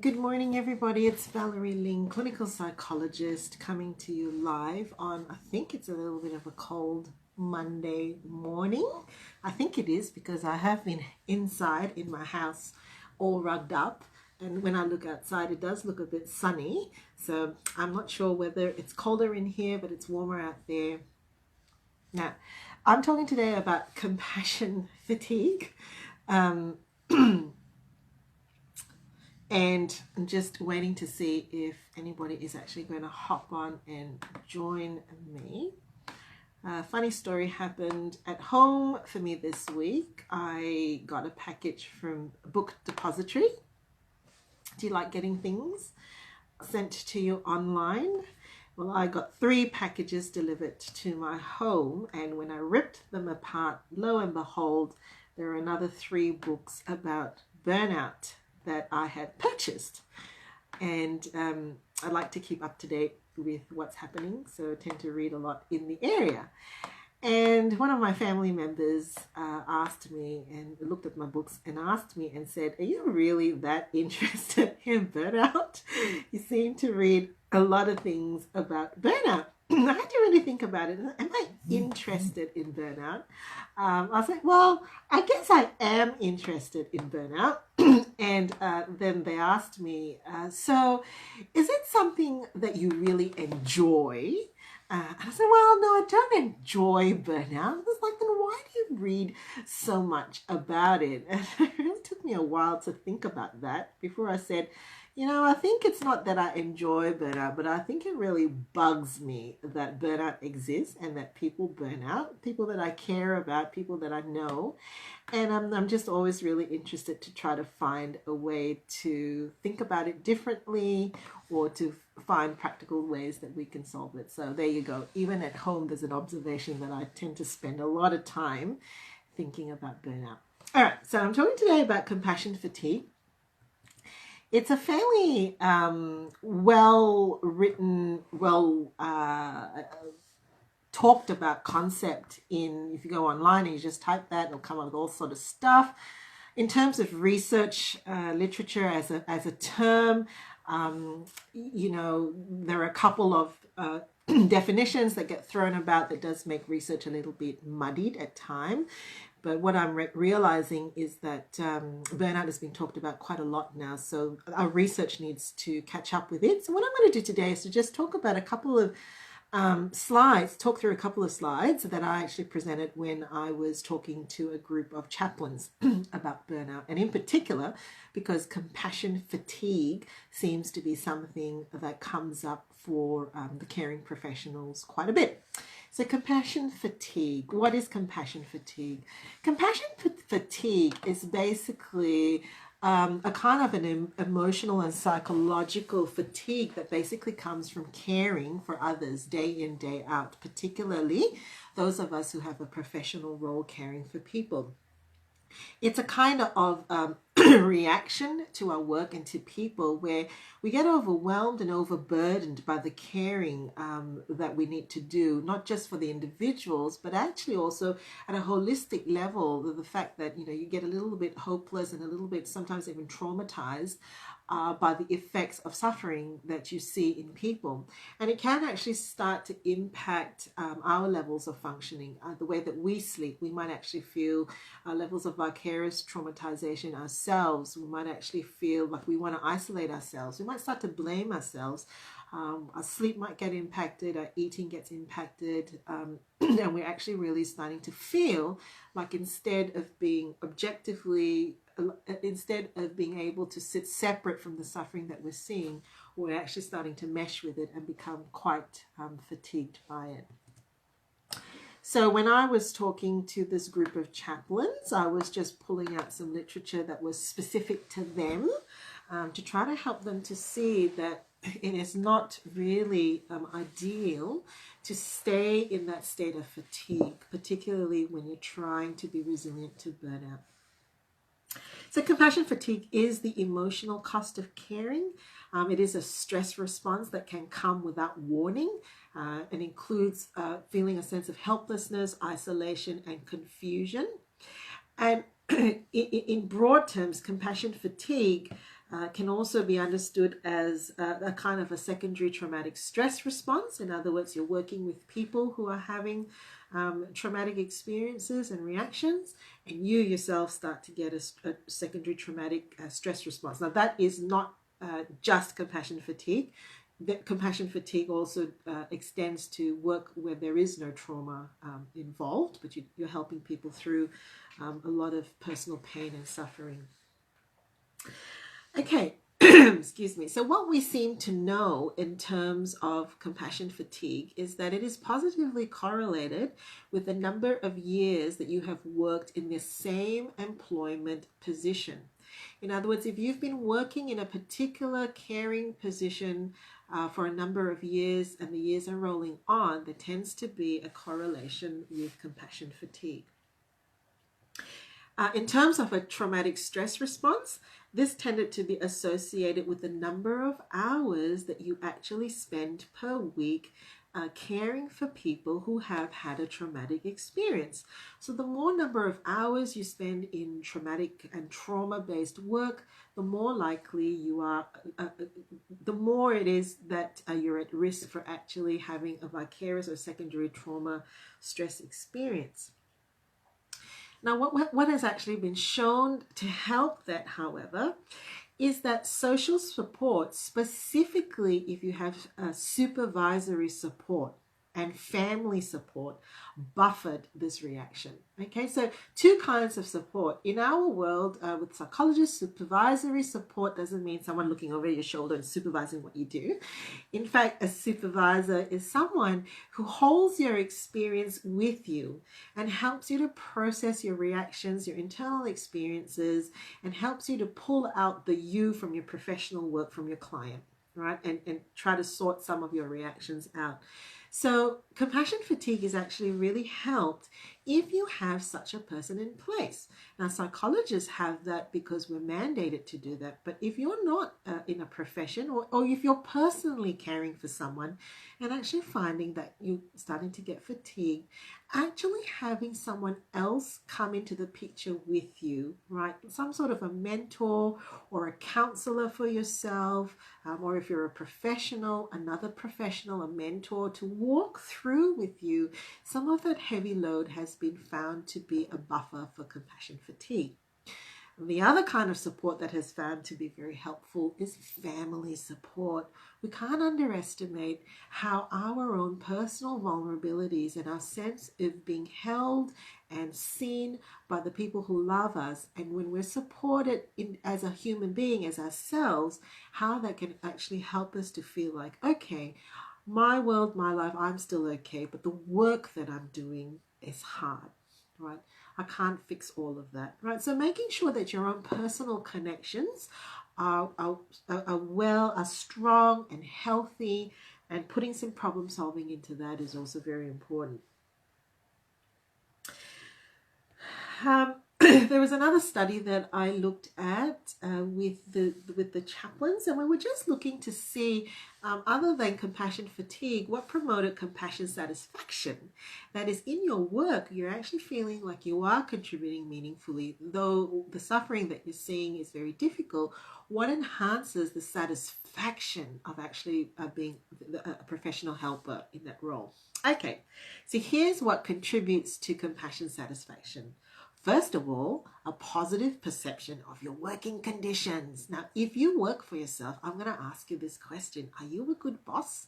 Good morning, everybody. It's Valerie Ling, clinical psychologist, coming to you live on, I think it's a little bit of a cold Monday morning. I think it is because I have been inside in my house all rugged up. And when I look outside, it does look a bit sunny. So I'm not sure whether it's colder in here, but it's warmer out there. Now, I'm talking today about compassion fatigue. Um, And I'm just waiting to see if anybody is actually going to hop on and join me. A funny story happened at home for me this week. I got a package from Book Depository. Do you like getting things sent to you online? Well, I got 3 packages delivered to my home, and when I ripped them apart, lo and behold, there are another 3 books about burnout that I had purchased. And I like to keep up to date with what's happening, so I tend to read a lot in the area. And one of my family members asked me and looked at my books and asked me and said, "Are you really that interested in burnout? You seem to read a lot of things about burnout." I had to really think about it. Am I interested in burnout? I was like, well, I guess I am interested in burnout. And then they asked me, so is it something that you really enjoy? And I said, well, no, I don't enjoy burnout. It's like, then why do you read so much about it? And it really took me a while to think about that before I said, I think it's not that I enjoy burnout, but I think it really bugs me that burnout exists and that people burn out, people that I care about, people that I know. And I'm just always really interested to try to find a way to think about it differently or to find practical ways that we can solve it. So there you go. Even at home, there's an observation that I tend to spend a lot of time thinking about burnout. All right, so I'm talking today about compassion fatigue. It's a fairly well written, talked about concept if you go online and you just type that, it'll come up with all sort of stuff. In terms of research literature as a term, there are a couple of definitions that get thrown about that does make research a little bit muddied at times. But what I'm realizing is that burnout has been talked about quite a lot now. So our research needs to catch up with it. So what I'm going to do today is to just talk about a couple of talk through a couple of slides that I actually presented when I was talking to a group of chaplains about burnout. And in particular, because compassion fatigue seems to be something that comes up for the caring professionals quite a bit. So compassion fatigue. What is compassion fatigue? Compassion fatigue is basically a kind of an emotional and psychological fatigue that basically comes from caring for others day in, day out, particularly those of us who have a professional role caring for people. It's a kind of reaction to our work and to people where we get overwhelmed and overburdened by the caring that we need to do, not just for the individuals, but actually also at a holistic level. The fact that you get a little bit hopeless and a little bit sometimes even traumatized by the effects of suffering that you see in people. And it can actually start to impact our levels of functioning, the way that we sleep. We might actually feel levels of vicarious traumatization ourselves. We might actually feel like we want to isolate ourselves. We might start to blame ourselves. Our sleep might get impacted, our eating gets impacted, and we're actually really starting to feel like instead of being able to sit separate from the suffering that we're seeing, we're actually starting to mesh with it and become quite fatigued by it. So when I was talking to this group of chaplains, I was just pulling out some literature that was specific to them to try to help them to see that it is not really ideal to stay in that state of fatigue, particularly when you're trying to be resilient to burnout. So compassion fatigue is the emotional cost of caring. It is a stress response that can come without warning and includes feeling a sense of helplessness, isolation, and confusion. And in broad terms, compassion fatigue Can also be understood as a kind of a secondary traumatic stress response. In other words, you're working with people who are having traumatic experiences and reactions, and you yourself start to get a secondary traumatic stress response. Now, that is not just compassion fatigue. That compassion fatigue also extends to work where there is no trauma involved, but you're helping people through a lot of personal pain and suffering. Okay, excuse me. So what we seem to know in terms of compassion fatigue is that it is positively correlated with the number of years that you have worked in the same employment position. In other words, if you've been working in a particular caring position for a number of years and the years are rolling on, there tends to be a correlation with compassion fatigue. In terms of a traumatic stress response, this tended to be associated with the number of hours that you actually spend per week caring for people who have had a traumatic experience. So the more number of hours you spend in traumatic and trauma-based work, the more likely you are, the more it is that you're at risk for actually having a vicarious or secondary trauma stress experience. Now, what has actually been shown to help that, however, is that social support, specifically if you have supervisory support and family support, buffered this reaction. Okay, so two kinds of support. In our world, with psychologists, supervisory support doesn't mean someone looking over your shoulder and supervising what you do. In fact, a supervisor is someone who holds your experience with you and helps you to process your reactions, your internal experiences, and helps you to pull out the you from your professional work from your client, right? And try to sort some of your reactions out. So compassion fatigue is actually really helped if you have such a person in place. Now, psychologists have that because we're mandated to do that. But if you're not in a profession, or if you're personally caring for someone and actually finding that you're starting to get fatigued, actually having someone else come into the picture with you, right? Some sort of a mentor or a counselor for yourself, or if you're a professional, another professional, a mentor to walk through with you. Some of that heavy load has been found to be a buffer for compassion fatigue. The other kind of support that has found to be very helpful is family support. We can't underestimate how our own personal vulnerabilities and our sense of being held and seen by the people who love us, and when we're supported as a human being, as ourselves, how that can actually help us to feel like, okay, my world, my life, I'm still okay, but the work that I'm doing is hard, right? I can't fix all of that, right? So making sure that your own personal connections are well, are strong and healthy, and putting some problem solving into that is also very important. There was another study that I looked at with the chaplains, and we were just looking to see, other than compassion fatigue, what promoted compassion satisfaction. That is, in your work, you're actually feeling like you are contributing meaningfully, though the suffering that you're seeing is very difficult. What enhances the satisfaction of actually being a professional helper in that role? Okay, so here's what contributes to compassion satisfaction. First of all, a positive perception of your working conditions. Now, if you work for yourself, I'm going to ask you this question. Are you a good boss?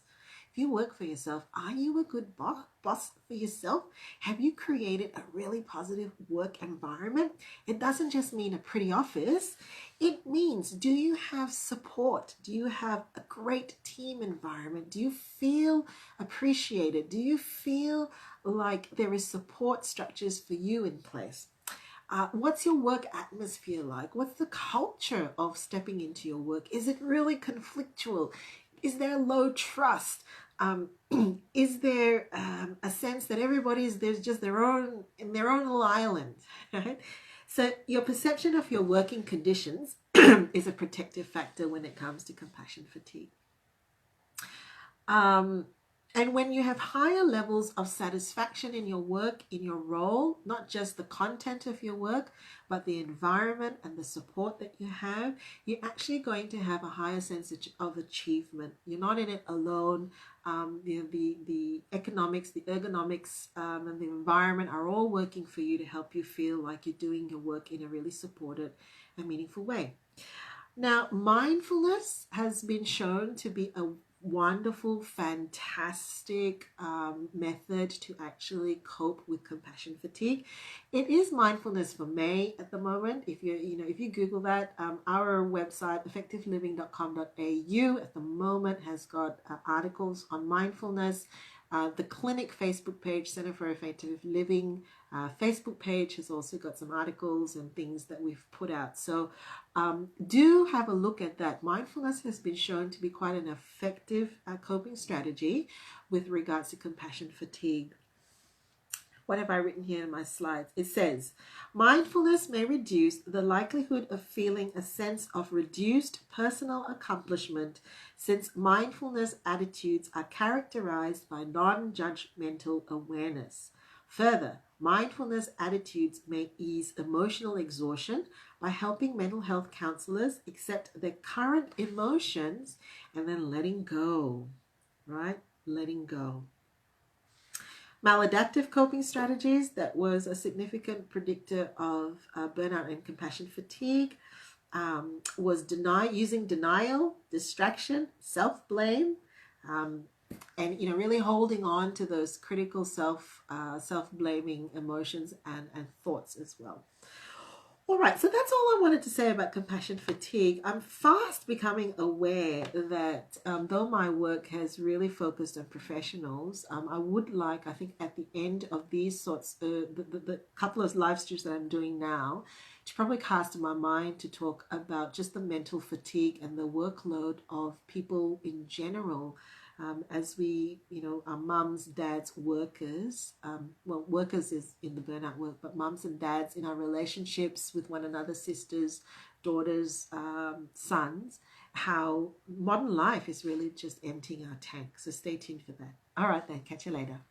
If you work for yourself, are you a good boss for yourself? Have you created a really positive work environment? It doesn't just mean a pretty office. It means, do you have support? Do you have a great team environment? Do you feel appreciated? Do you feel like there is support structures for you in place? What's your work atmosphere like? What's the culture of stepping into your work? Is it really conflictual? Is there low trust? Is there a sense that there's just their own little island, right? So your perception of your working conditions is a protective factor when it comes to compassion fatigue. And when you have higher levels of satisfaction in your work, in your role, not just the content of your work, but the environment and the support that you have, you're actually going to have a higher sense of achievement. You're not in it alone. The economics, the ergonomics, and the environment are all working for you to help you feel like you're doing your work in a really supported and meaningful way. Now, mindfulness has been shown to be a wonderful, fantastic method to actually cope with compassion fatigue. It is mindfulness for May at the moment. If if you Google that, our website effectiveliving.com.au at the moment has got articles on mindfulness. The clinic Facebook page, Center for Effective Living Facebook page, has also got some articles and things that we've put out. So do have a look at that. Mindfulness has been shown to be quite an effective coping strategy with regards to compassion fatigue. What have I written here in my slides? It says, mindfulness may reduce the likelihood of feeling a sense of reduced personal accomplishment, since mindfulness attitudes are characterized by non-judgmental awareness. Further, mindfulness attitudes may ease emotional exhaustion by helping mental health counselors accept their current emotions and then letting go, right? Letting go. Maladaptive coping strategies, that was a significant predictor of burnout and compassion fatigue, was using denial, distraction, self-blame, and really holding on to those critical self-blaming emotions and thoughts as well. All right, so that's all I wanted to say about compassion fatigue. I'm fast becoming aware that though my work has really focused on professionals, I would like, I think at the end of these sorts, the couple of live streams that I'm doing now, to probably cast my mind to talk about just the mental fatigue and the workload of people in general. As we, are mums, dads, workers. Workers is in the burnout work, but mums and dads in our relationships with one another, sisters, daughters, sons, how modern life is really just emptying our tank. So stay tuned for that. All right then, catch you later.